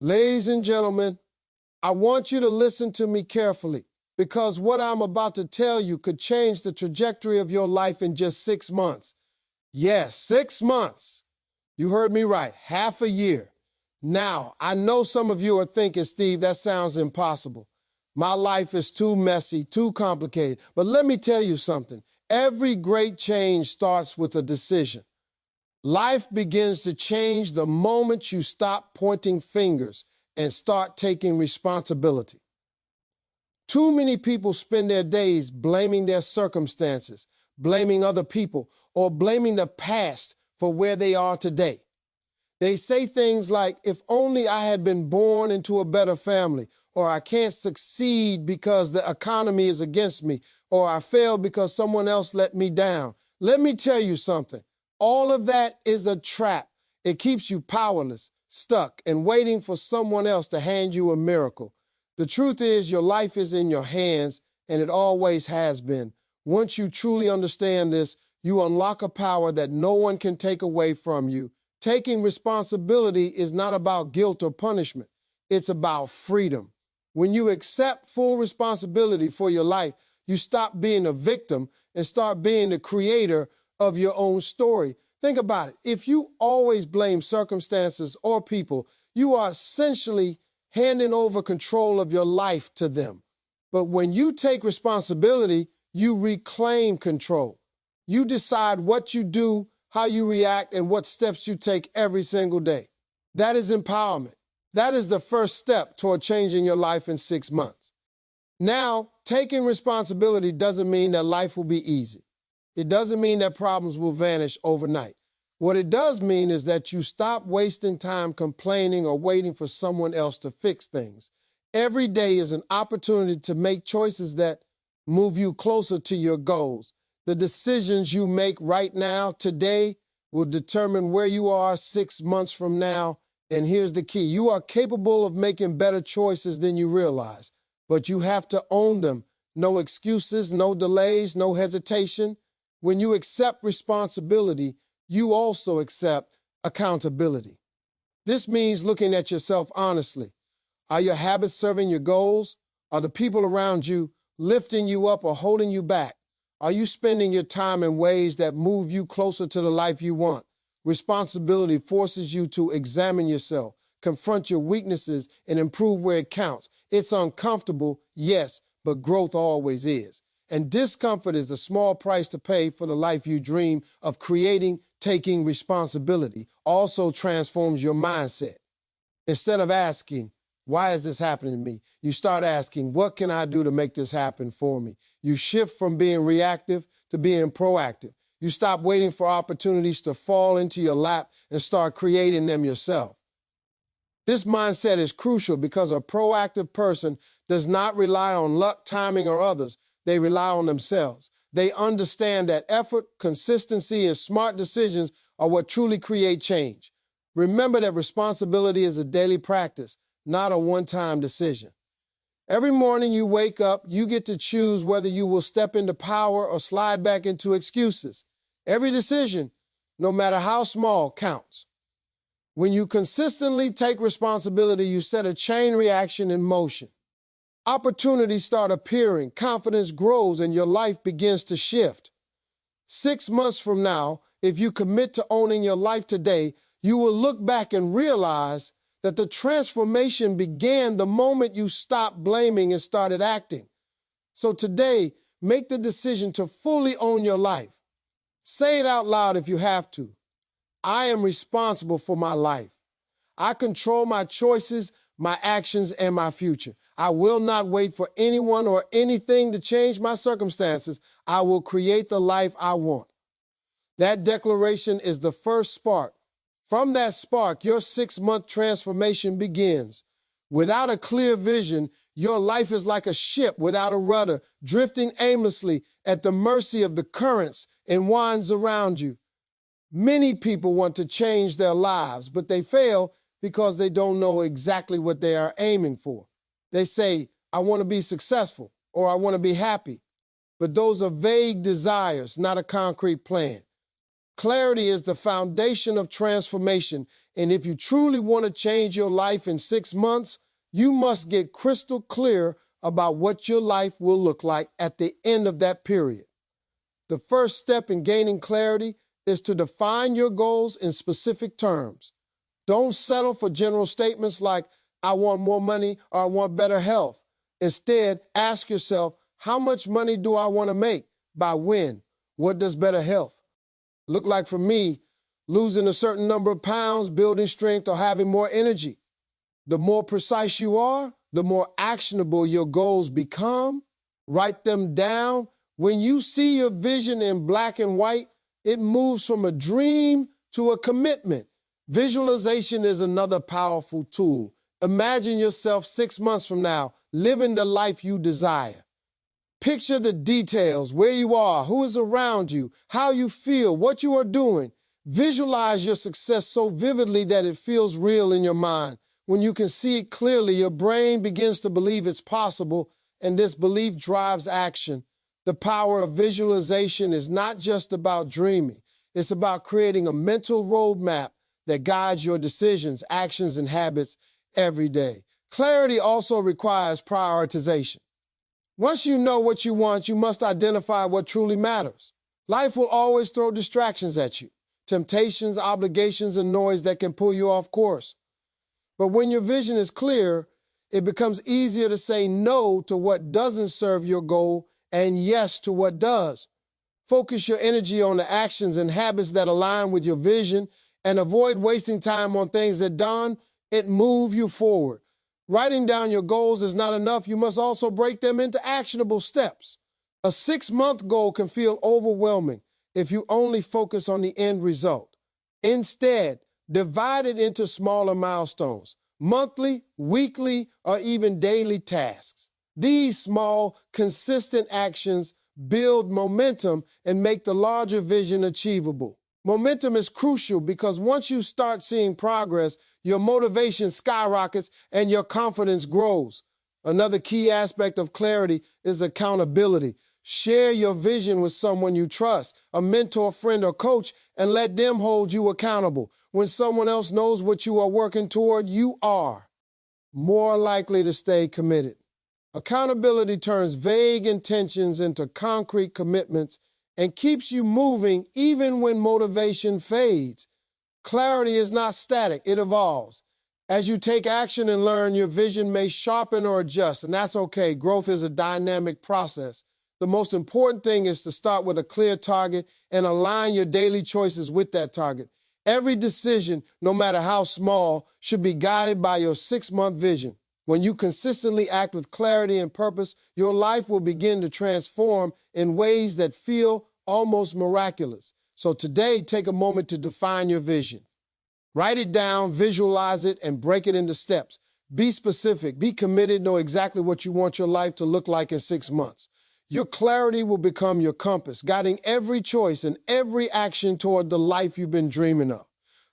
Ladies and gentlemen, I want you to listen to me carefully because what I'm about to tell you could change the trajectory of your life in just 6 months. Yes, 6 months. You heard me right, half a year. Now, I know some of you are thinking, Steve, that sounds impossible. My life is too messy, too complicated. But let me tell you something. Every great change starts with a decision. Life begins to change the moment you stop pointing fingers and start taking responsibility. Too many people spend their days blaming their circumstances, blaming other people, or blaming the past for where they are today. They say things like, if only I had been born into a better family, or I can't succeed because the economy is against me, or I failed because someone else let me down. Let me tell you something. All of that is a trap. It keeps you powerless, stuck, and waiting for someone else to hand you a miracle. The truth is your life is in your hands, and it always has been. Once you truly understand this, you unlock a power that no one can take away from you. Taking responsibility is not about guilt or punishment. It's about freedom. When you accept full responsibility for your life, you stop being a victim and start being the creator of your own story. Think about it. If you always blame circumstances or people, you are essentially handing over control of your life to them. But when you take responsibility, you reclaim control. You decide what you do, how you react, and what steps you take every single day. That is empowerment. That is the first step toward changing your life in 6 months. Now, taking responsibility doesn't mean that life will be easy. It doesn't mean that problems will vanish overnight. What it does mean is that you stop wasting time complaining or waiting for someone else to fix things. Every day is an opportunity to make choices that move you closer to your goals. The decisions you make right now, today, will determine where you are 6 months from now. And here's the key. You are capable of making better choices than you realize, but you have to own them. No excuses, no delays, no hesitation. When you accept responsibility, you also accept accountability. This means looking at yourself honestly. Are your habits serving your goals? Are the people around you lifting you up or holding you back? Are you spending your time in ways that move you closer to the life you want? Responsibility forces you to examine yourself, confront your weaknesses, and improve where it counts. It's uncomfortable, yes, but growth always is. And discomfort is a small price to pay for the life you dream of creating. Taking responsibility also transforms your mindset. Instead of asking, why is this happening to me? You start asking, what can I do to make this happen for me? You shift from being reactive to being proactive. You stop waiting for opportunities to fall into your lap and start creating them yourself. This mindset is crucial because a proactive person does not rely on luck, timing, or others. They rely on themselves. They understand that effort, consistency, and smart decisions are what truly create change. Remember that responsibility is a daily practice, not a one-time decision. Every morning you wake up, you get to choose whether you will step into power or slide back into excuses. Every decision, no matter how small, counts. When you consistently take responsibility, you set a chain reaction in motion. Opportunities start appearing, confidence grows, and your life begins to shift. 6 months from now, if you commit to owning your life today, you will look back and realize that the transformation began the moment you stopped blaming and started acting. So today, make the decision to fully own your life. Say it out loud if you have to. I am responsible for my life. I control my choices, my actions, and my future. I will not wait for anyone or anything to change my circumstances. I will create the life I want. That declaration is the first spark. From that spark, your 6-month transformation begins. Without a clear vision, your life is like a ship without a rudder, drifting aimlessly at the mercy of the currents and winds around you. Many people want to change their lives, but they fail because they don't know exactly what they are aiming for. They say, I want to be successful, or I want to be happy. But those are vague desires, not a concrete plan. Clarity is the foundation of transformation. And if you truly want to change your life in 6 months, you must get crystal clear about what your life will look like at the end of that period. The first step in gaining clarity is to define your goals in specific terms. Don't settle for general statements like, I want more money or I want better health. Instead, ask yourself, how much money do I want to make? By when? What does better health look like for me? Losing a certain number of pounds, building strength, or having more energy. The more precise you are, the more actionable your goals become. Write them down. When you see your vision in black and white, it moves from a dream to a commitment. Visualization is another powerful tool. Imagine yourself 6 months from now, living the life you desire. Picture the details, where you are, who is around you, how you feel, what you are doing. Visualize your success so vividly that it feels real in your mind. When you can see it clearly, your brain begins to believe it's possible, and this belief drives action. The power of visualization is not just about dreaming. It's about creating a mental roadmap that guides your decisions, actions, and habits every day. Clarity also requires prioritization. Once you know what you want, you must identify what truly matters. Life will always throw distractions at you, temptations, obligations, and noise that can pull you off course. But when your vision is clear, it becomes easier to say no to what doesn't serve your goal and yes to what does. Focus your energy on the actions and habits that align with your vision and avoid wasting time on things that don't move you forward. Writing down your goals is not enough. You must also break them into actionable steps. A 6-month goal can feel overwhelming if you only focus on the end result. Instead, divide it into smaller milestones, monthly, weekly, or even daily tasks. These small, consistent actions build momentum and make the larger vision achievable. Momentum is crucial because once you start seeing progress, your motivation skyrockets and your confidence grows. Another key aspect of clarity is accountability. Share your vision with someone you trust, a mentor, friend, or coach, and let them hold you accountable. When someone else knows what you are working toward, you are more likely to stay committed. Accountability turns vague intentions into concrete commitments and keeps you moving even when motivation fades. Clarity is not static, it evolves. As you take action and learn, your vision may sharpen or adjust, and that's okay. Growth is a dynamic process. The most important thing is to start with a clear target and align your daily choices with that target. Every decision, no matter how small, should be guided by your 6-month vision. When you consistently act with clarity and purpose, your life will begin to transform in ways that feel almost miraculous. So today, take a moment to define your vision. Write it down, visualize it, and break it into steps. Be specific, be committed, know exactly what you want your life to look like in 6 months. Your clarity will become your compass, guiding every choice and every action toward the life you've been dreaming of.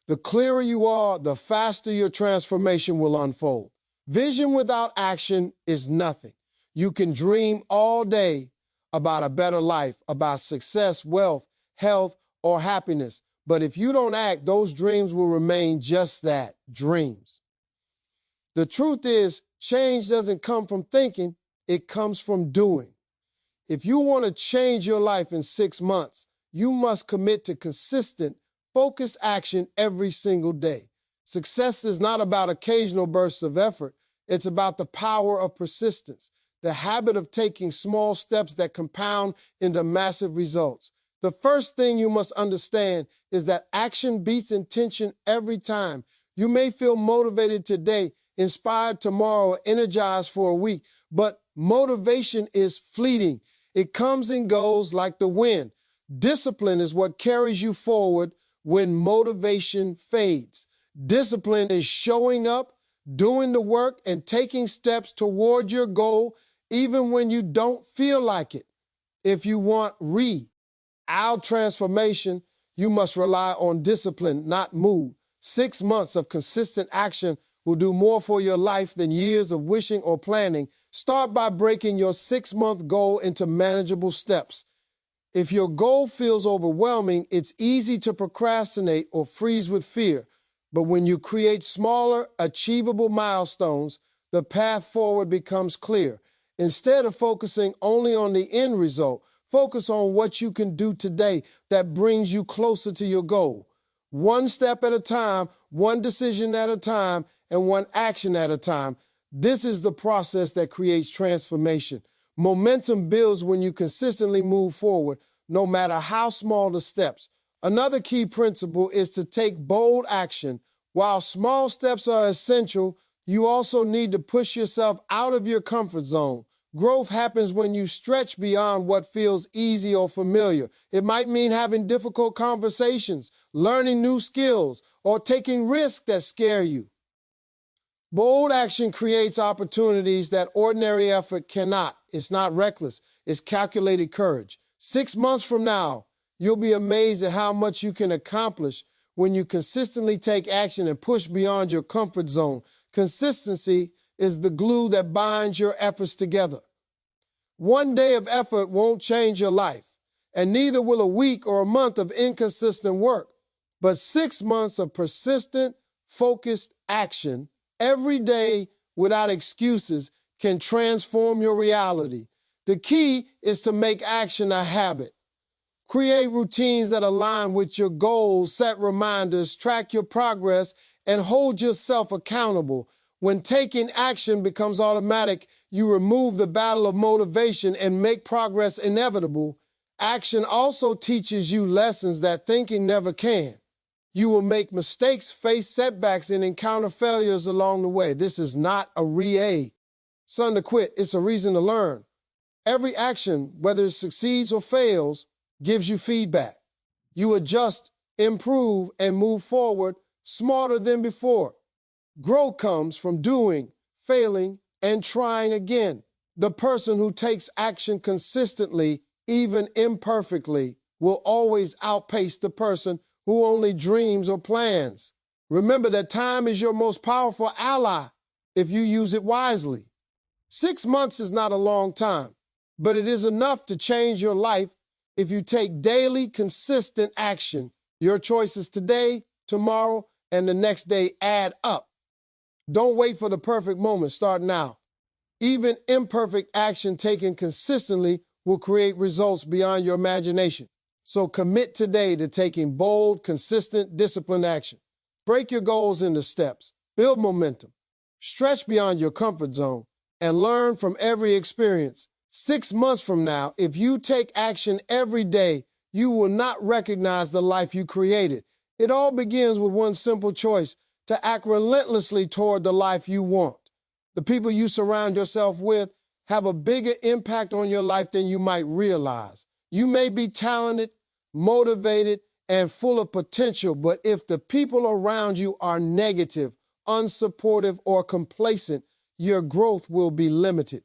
The clearer you are, the faster your transformation will unfold. Vision without action is nothing. You can dream all day about a better life, about success, wealth, health, or happiness. But if you don't act, those dreams will remain just that, dreams. The truth is, change doesn't come from thinking, it comes from doing. If you want to change your life in 6 months, you must commit to consistent, focused action every single day. Success is not about occasional bursts of effort. It's about the power of persistence, the habit of taking small steps that compound into massive results. The first thing you must understand is that action beats intention every time. You may feel motivated today, inspired tomorrow, or energized for a week, but motivation is fleeting. It comes and goes like the wind. Discipline is what carries you forward when motivation fades. Discipline is showing up, doing the work, and taking steps toward your goal even when you don't feel like it. If you want our transformation, you must rely on discipline, not mood. 6 months of consistent action will do more for your life than years of wishing or planning. Start by breaking your 6-month goal into manageable steps. If your goal feels overwhelming, it's easy to procrastinate or freeze with fear. But when you create smaller, achievable milestones, the path forward becomes clear. Instead of focusing only on the end result, focus on what you can do today that brings you closer to your goal. One step at a time, one decision at a time, and one action at a time. This is the process that creates transformation. Momentum builds when you consistently move forward, no matter how small the steps. Another key principle is to take bold action. While small steps are essential, you also need to push yourself out of your comfort zone. Growth happens when you stretch beyond what feels easy or familiar. It might mean having difficult conversations, learning new skills, or taking risks that scare you. Bold action creates opportunities that ordinary effort cannot. It's not reckless. It's calculated courage. 6 months from now, you'll be amazed at how much you can accomplish when you consistently take action and push beyond your comfort zone. Consistency is the glue that binds your efforts together. One day of effort won't change your life, and neither will a week or a month of inconsistent work. But 6 months of persistent, focused action every day without excuses can transform your reality. The key is to make action a habit. Create routines that align with your goals, set reminders, track your progress, and hold yourself accountable. When taking action becomes automatic, you remove the battle of motivation and make progress inevitable. Action also teaches you lessons that thinking never can. You will make mistakes, face setbacks, and encounter failures along the way. This is not a reason to quit. It's a reason to learn. Every action, whether it succeeds or fails, gives you feedback. You adjust, improve, and move forward smarter than before. Growth comes from doing, failing, and trying again. The person who takes action consistently, even imperfectly, will always outpace the person who only dreams or plans. Remember that time is your most powerful ally if you use it wisely. 6 months is not a long time, but it is enough to change your life if you take daily, consistent action. Your choices today, tomorrow, and the next day add up. Don't wait for the perfect moment. Start now. Even imperfect action taken consistently will create results beyond your imagination. So commit today to taking bold, consistent, disciplined action. Break your goals into steps. Build momentum. Stretch beyond your comfort zone and learn from every experience. 6 months from now, if you take action every day, you will not recognize the life you created. It all begins with one simple choice: to act relentlessly toward the life you want. The people you surround yourself with have a bigger impact on your life than you might realize. You may be talented, motivated, and full of potential, but if the people around you are negative, unsupportive, or complacent, your growth will be limited.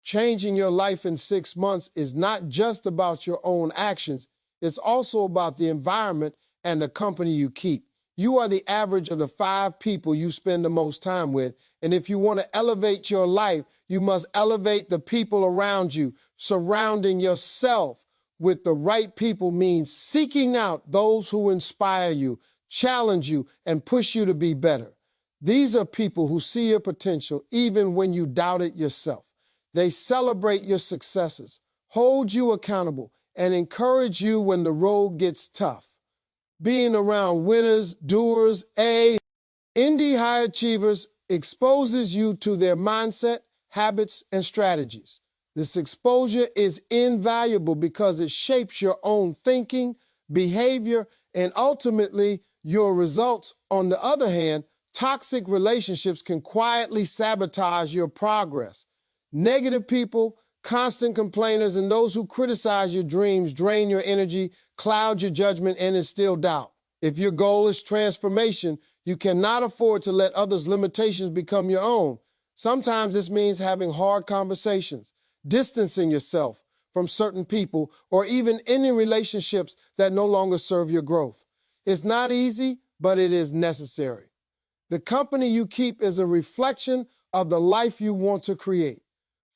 Changing your life in 6 months is not just about your own actions. It's also about the environment and the company you keep. You are the average of the 5 people you spend the most time with. And if you want to elevate your life, you must elevate the people around you. Surrounding yourself with the right people means seeking out those who inspire you, challenge you, and push you to be better. These are people who see your potential even when you doubt it yourself. They celebrate your successes, hold you accountable, and encourage you when the road gets tough. Being around winners, doers, indie high achievers exposes you to their mindset, habits, and strategies. This exposure is invaluable because it shapes your own thinking, behavior, and ultimately your results. On the other hand, toxic relationships can quietly sabotage your progress. Negative people, constant complainers, and those who criticize your dreams drain your energy, cloud your judgment, and instill doubt. If your goal is transformation, you cannot afford to let others' limitations become your own. Sometimes this means having hard conversations, distancing yourself from certain people, or even ending relationships that no longer serve your growth. It's not easy, but it is necessary. The company you keep is a reflection of the life you want to create.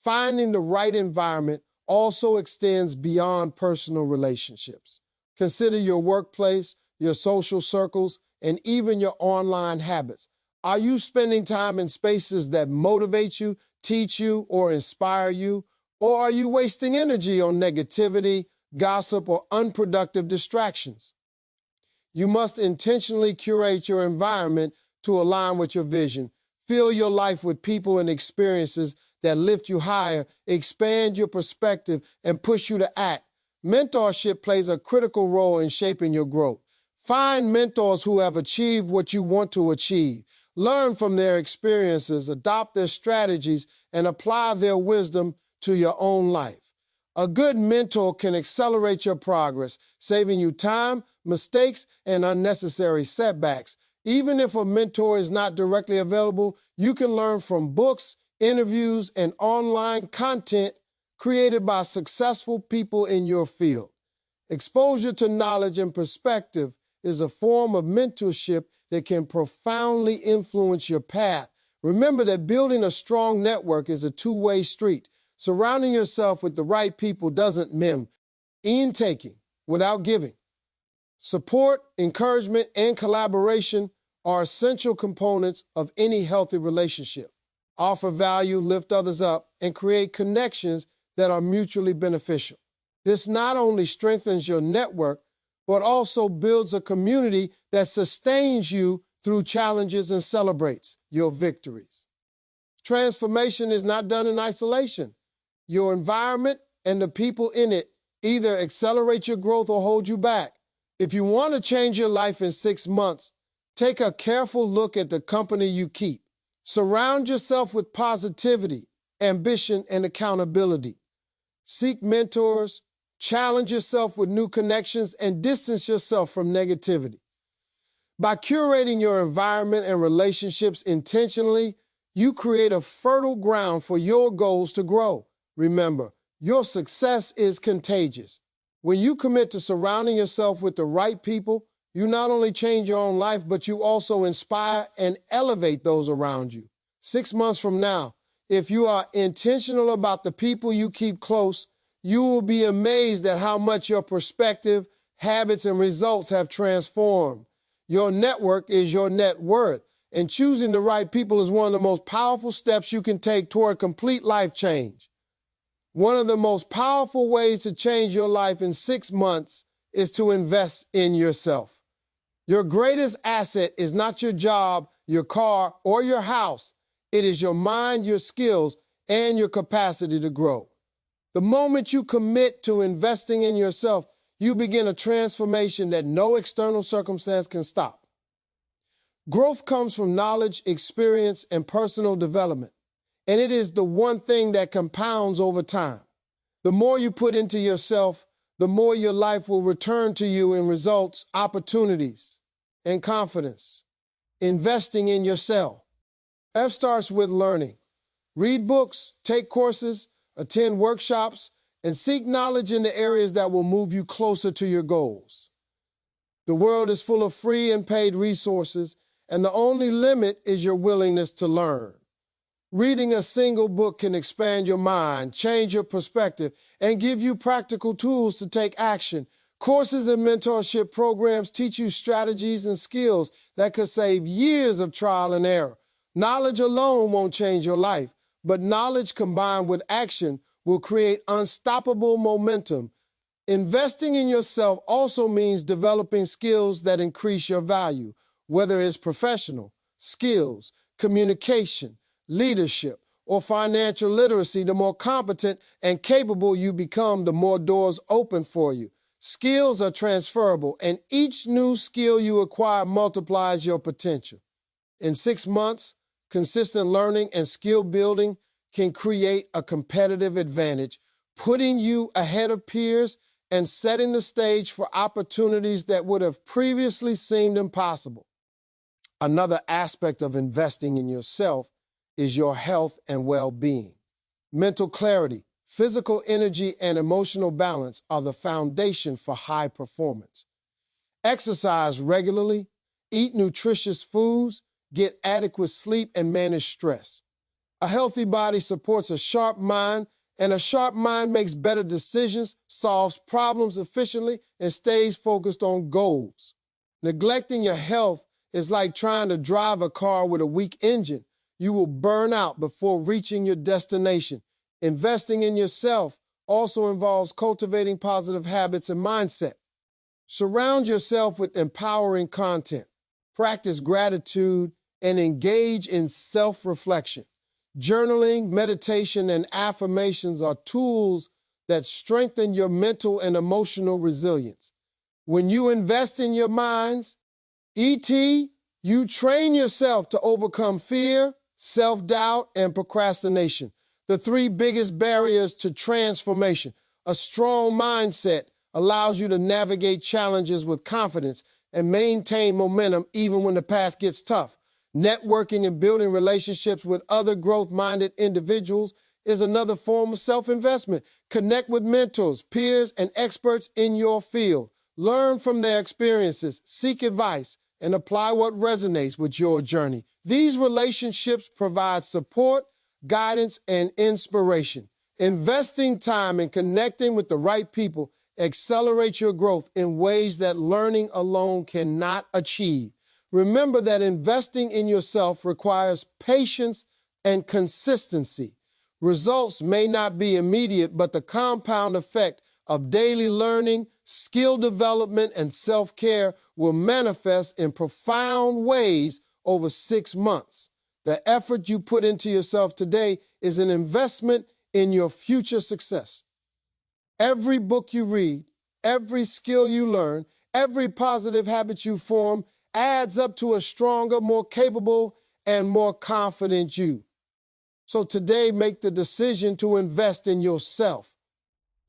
Finding the right environment also extends beyond personal relationships. Consider your workplace, your social circles, and even your online habits. Are you spending time in spaces that motivate you, teach you, or inspire you? Or are you wasting energy on negativity, gossip, or unproductive distractions? You must intentionally curate your environment to align with your vision. Fill your life with people and experiences that lift you higher, expand your perspective, and push you to act. Mentorship plays a critical role in shaping your growth. Find mentors who have achieved what you want to achieve. Learn from their experiences, adopt their strategies, and apply their wisdom to your own life. A good mentor can accelerate your progress, saving you time, mistakes, and unnecessary setbacks. Even if a mentor is not directly available, you can learn from books, interviews, and online content created by successful people in your field. Exposure to knowledge and perspective is a form of mentorship that can profoundly influence your path. Remember that building a strong network is a two-way street. Surrounding yourself with the right people doesn't mean taking without giving. Support, encouragement, and collaboration are essential components of any healthy relationship. Offer value, lift others up, and create connections that are mutually beneficial. This not only strengthens your network, but also builds a community that sustains you through challenges and celebrates your victories. Transformation is not done in isolation. Your environment and the people in it either accelerate your growth or hold you back. If you want to change your life in 6 months, take a careful look at the company you keep. Surround yourself with positivity, ambition, and accountability. Seek mentors, challenge yourself with new connections, and distance yourself from negativity. By curating your environment and relationships intentionally, you create a fertile ground for your goals to grow. Remember, your success is contagious. When you commit to surrounding yourself with the right people, you not only change your own life, but you also inspire and elevate those around you. 6 months from now, if you are intentional about the people you keep close, you will be amazed at how much your perspective, habits, and results have transformed. Your network is your net worth, and choosing the right people is one of the most powerful steps you can take toward complete life change. One of the most powerful ways to change your life in 6 months is to invest in yourself. Your greatest asset is not your job, your car, or your house. It is your mind, your skills, and your capacity to grow. The moment you commit to investing in yourself, you begin a transformation that no external circumstance can stop. Growth comes from knowledge, experience, and personal development, and it is the one thing that compounds over time. The more you put into yourself, the more your life will return to you in results, opportunities, and confidence. Investing in yourself. F starts with learning. Read books, take courses, attend workshops, and seek knowledge in the areas that will move you closer to your goals. The world is full of free and paid resources, and the only limit is your willingness to learn. Reading a single book can expand your mind, change your perspective, and give you practical tools to take action. Courses and mentorship programs teach you strategies and skills that could save years of trial and error. Knowledge alone won't change your life, but knowledge combined with action will create unstoppable momentum. Investing in yourself also means developing skills that increase your value, whether it's professional, skills, communication, leadership, or financial literacy. The more competent and capable you become, the more doors open for you. Skills are transferable, and each new skill you acquire multiplies your potential. In 6 months, consistent learning and skill building can create a competitive advantage, putting you ahead of peers and setting the stage for opportunities that would have previously seemed impossible. Another aspect of investing in yourself is your health and well-being. Mental clarity, physical energy, and emotional balance are the foundation for high performance. Exercise regularly, eat nutritious foods, get adequate sleep, and manage stress. A healthy body supports a sharp mind, And a sharp mind makes better decisions, solves problems efficiently, and stays focused on goals. Neglecting your health is like trying to drive a car with a weak engine. You will burn out before reaching your destination. Investing in yourself also involves cultivating positive habits and mindset. Surround yourself with empowering content. Practice gratitude and engage in self-reflection. Journaling, meditation, and affirmations are tools that strengthen your mental and emotional resilience. When you invest in your minds, you train yourself to overcome fear, self-doubt, and procrastination, the three biggest barriers to transformation. A strong mindset allows you to navigate challenges with confidence and maintain momentum even when the path gets tough. Networking and building relationships with other growth-minded individuals is another form of self-investment. Connect with mentors, peers, and experts in your field. Learn from their experiences, seek advice, and apply what resonates with your journey. These relationships provide support, guidance, and inspiration. Investing time in connecting with the right people accelerates your growth in ways that learning alone cannot achieve. Remember that investing in yourself requires patience and consistency. Results may not be immediate, but the compound effect of daily learning, skill development, and self-care will manifest in profound ways over 6 months. The effort you put into yourself today is an investment in your future success. Every book you read, every skill you learn, every positive habit you form adds up to a stronger, more capable, and more confident you. So today, make the decision to invest in yourself.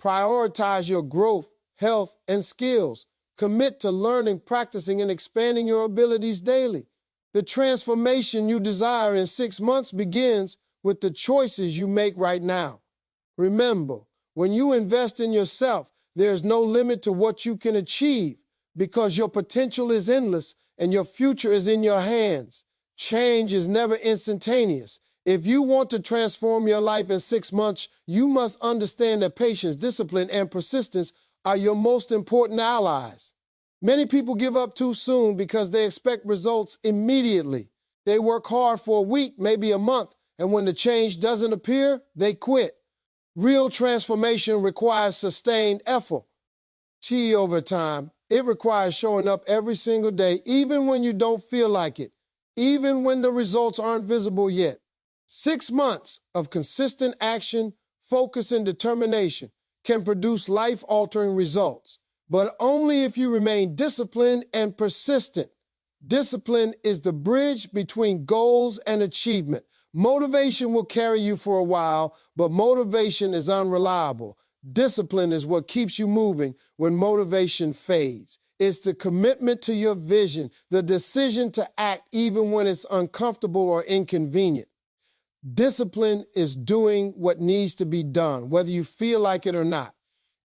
Prioritize your growth, health, and skills. Commit to learning, practicing, and expanding your abilities daily. The transformation you desire in 6 months begins with the choices you make right now. Remember, when you invest in yourself, there's no limit to what you can achieve because your potential is endless and your future is in your hands. Change is never instantaneous. If you want to transform your life in 6 months, you must understand that patience, discipline, and persistence are your most important allies. Many people give up too soon because they expect results immediately. They work hard for a week, maybe a month, and when the change doesn't appear, they quit. Real transformation requires sustained effort. Over time, it requires showing up every single day, even when you don't feel like it, even when the results aren't visible yet. 6 months of consistent action, focus, and determination can produce life-altering results, but only if you remain disciplined and persistent. Discipline is the bridge between goals and achievement. Motivation will carry you for a while, but motivation is unreliable. Discipline is what keeps you moving when motivation fades. It's the commitment to your vision, the decision to act even when it's uncomfortable or inconvenient. Discipline is doing what needs to be done, whether you feel like it or not.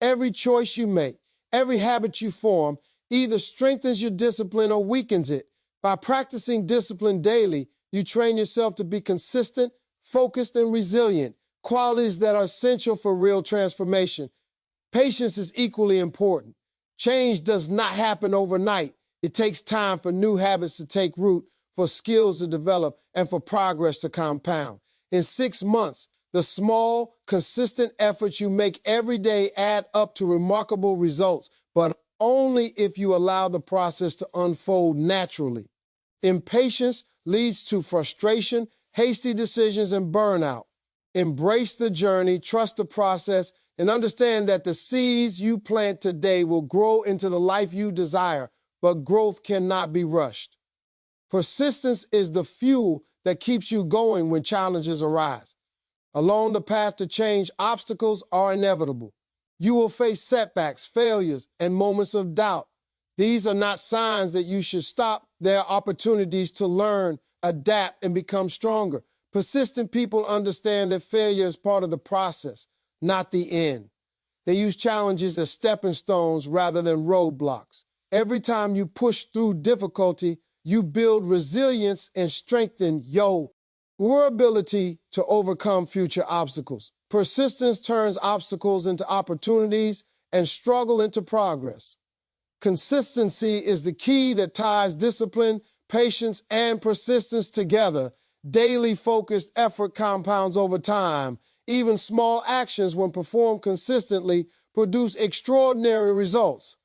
Every choice you make, every habit you form, either strengthens your discipline or weakens it. By practicing discipline daily, you train yourself to be consistent, focused, and resilient, qualities that are essential for real transformation. Patience is equally important. Change does not happen overnight. It takes time for new habits to take root, for skills to develop, and for progress to compound. In 6 months, the small, consistent efforts you make every day add up to remarkable results, but only if you allow the process to unfold naturally. Impatience leads to frustration, hasty decisions, and burnout. Embrace the journey, trust the process, and understand that the seeds you plant today will grow into the life you desire, but growth cannot be rushed. Persistence is the fuel that keeps you going when challenges arise. Along the path to change, obstacles are inevitable. You will face setbacks, failures, and moments of doubt. These are not signs that you should stop. They are opportunities to learn, adapt, and become stronger. Persistent people understand that failure is part of the process, not the end. They use challenges as stepping stones rather than roadblocks. Every time you push through difficulty, you build resilience and strengthen your Your ability to overcome future obstacles. Persistence turns obstacles into opportunities and struggle into progress. Consistency is the key that ties discipline, patience, and persistence together. Daily focused effort compounds over time. Even small actions, when performed consistently, produce extraordinary results.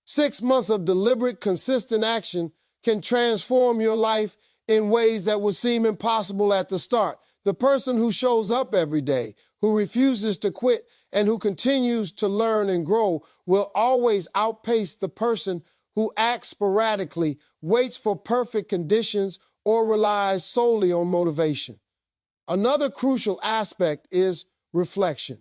6 months of deliberate, consistent action can transform your life in ways that would seem impossible at the start. The person who shows up every day, who refuses to quit, and who continues to learn and grow will always outpace the person who acts sporadically, waits for perfect conditions, or relies solely on motivation. Another crucial aspect is reflection.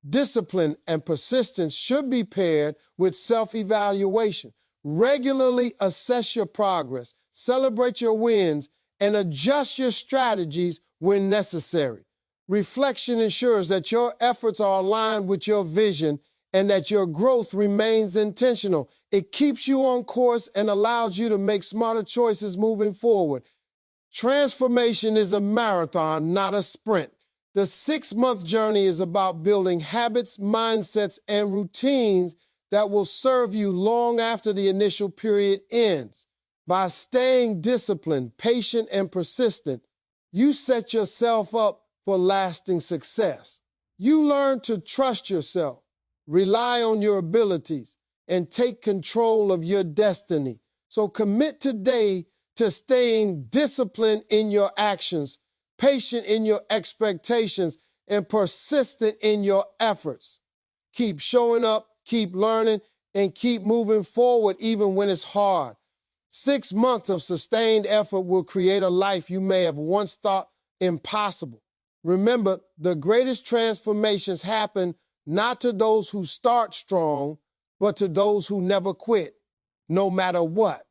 Discipline and persistence should be paired with self-evaluation. Regularly assess your progress, celebrate your wins, and adjust your strategies when necessary. Reflection ensures that your efforts are aligned with your vision and that your growth remains intentional. It keeps you on course and allows you to make smarter choices moving forward. Transformation is a marathon, not a sprint. The 6-month journey is about building habits, mindsets, and routines that will serve you long after the initial period ends. By staying disciplined, patient, and persistent, you set yourself up for lasting success. You learn to trust yourself, rely on your abilities, and take control of your destiny. So commit today to staying disciplined in your actions, patient in your expectations, and persistent in your efforts. Keep showing up, keep learning, and keep moving forward even when it's hard. 6 months of sustained effort will create a life you may have once thought impossible. Remember, the greatest transformations happen not to those who start strong, but to those who never quit, no matter what.